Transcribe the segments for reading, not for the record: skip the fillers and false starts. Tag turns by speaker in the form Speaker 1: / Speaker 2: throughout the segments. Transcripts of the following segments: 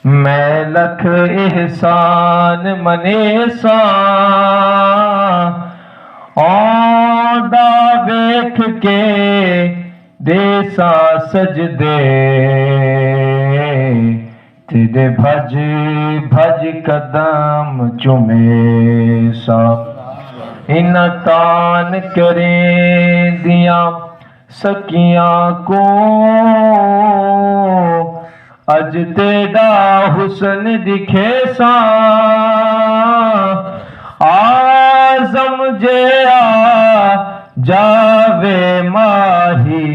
Speaker 1: मैं लख एहसान मनेसा औंदा वेख के देसा सजदे तेरे भज भज कदम चुमे सा इन तान करें दिया सकियां को अज तेरा हुस्न दिखे सा आज़म जे आ जावे माही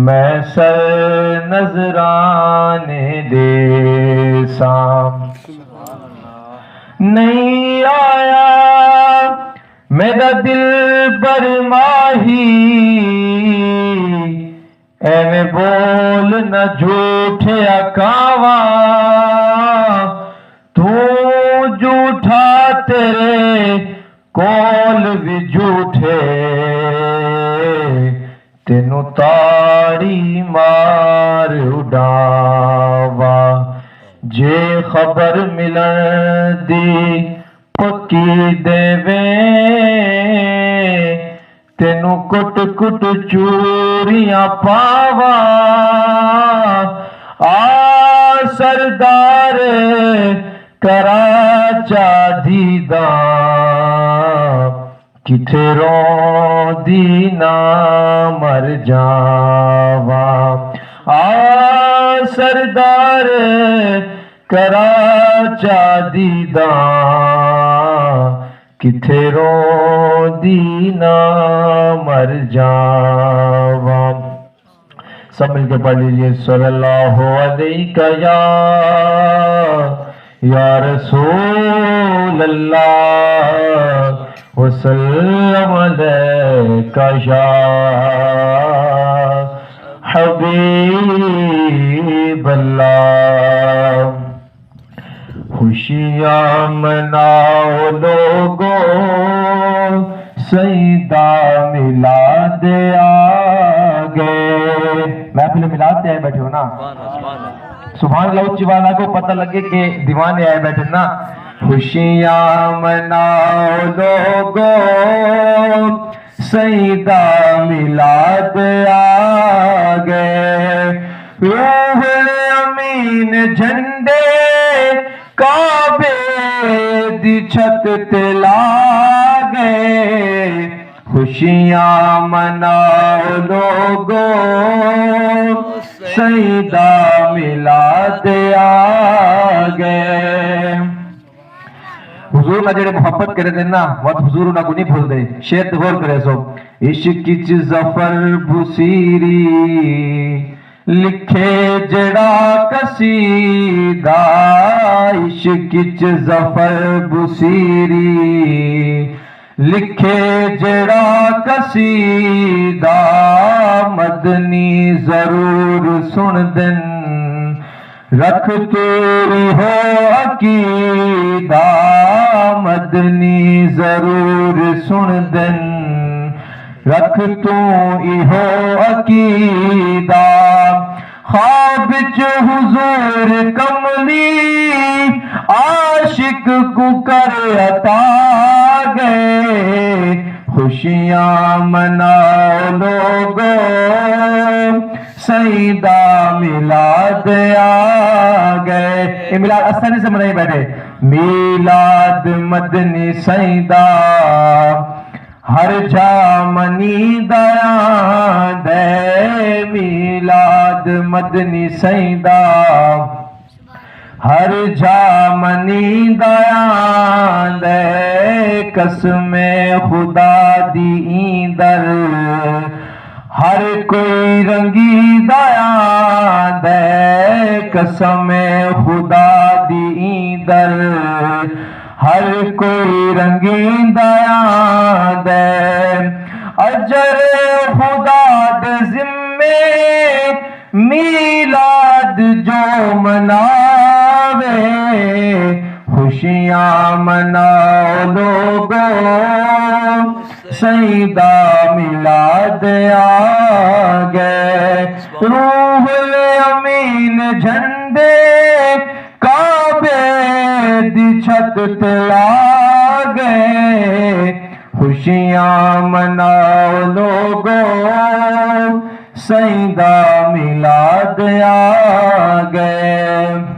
Speaker 1: मैं सर नजराने दे सा नहीं आया मेरा दिल पर माही एवें बोल न झूठे अकावा तू झूठा तेरे कोल भी झूठे तेनू ताड़ी मार उड़ावा जे खबर मिलन दी पक्की देवे तेनू कुट कुट चूरियां पावा आ सरदार कराचा दीदा किथे रोंदी ना मर जावा आ सरदार कराचा दीदा किथे रोंदी ना मर जावा। सब मिलकर पढ़ लीजिए सल्लल्लाहु अलैहि या रसूल अल्लाह वसल्लम अलैका या हबीब अल्लाह। खुशियाँ मनाओ लोगो सईदा मिलाद आ गए। महफिल मिलाद से आए बैठे हो ना, सुभान अल्लाह उच्च वाला को पता लगे कि दीवाने आए बैठे ना। खुशियाँ मनाओ लोगो सईदा मिलाद आ गए। रूहुल अमीन झंडे काबे दी छत ते लागे खुशियाँ मनाओ लोगो सईदा मिलाद आ गए। हुजूर ना जेड़े मोहब्बत करे दे ना वत हुजूर ना को नहीं भूल दे। शेर ते गौर करे सो इश्क च जफर बुसीरी लिखे जड़ा कसीदा इश्क च जफर बुसीरी लिखे जड़ा कसीदा मदनी जरूर सुन दिन रख तेरी हो अकीदा मदनी जरूर सुन दिन रख तू इहो अकीदा। ख्वाब च हुजूर कमली आशिक को कर अता गए खुशियाँ मनाओ लोगो सईदा मिलाद आ गए। ये मिलाद आसानी से मनाई बैठे मिलाद मदनी सईदा हर जा मनी दया दे मिलाद मदनी सईदा हर जा मनी दया दे कसमे खुदा दी ईंदर हर कोई रंगी दया दे कसमे खुदा दी ईंदर हर कोई रंगी दया दे अजर खुदा दे जिम्मे मीलाद जो मनावे खुशियाँ मनाओ लोगो सईदा मिलाद आ गए। रूहुल अमीन झंडे काबे दी छत ते ला गए। खुशियां मनाओ लोगो सईदा मिलाद आ गए।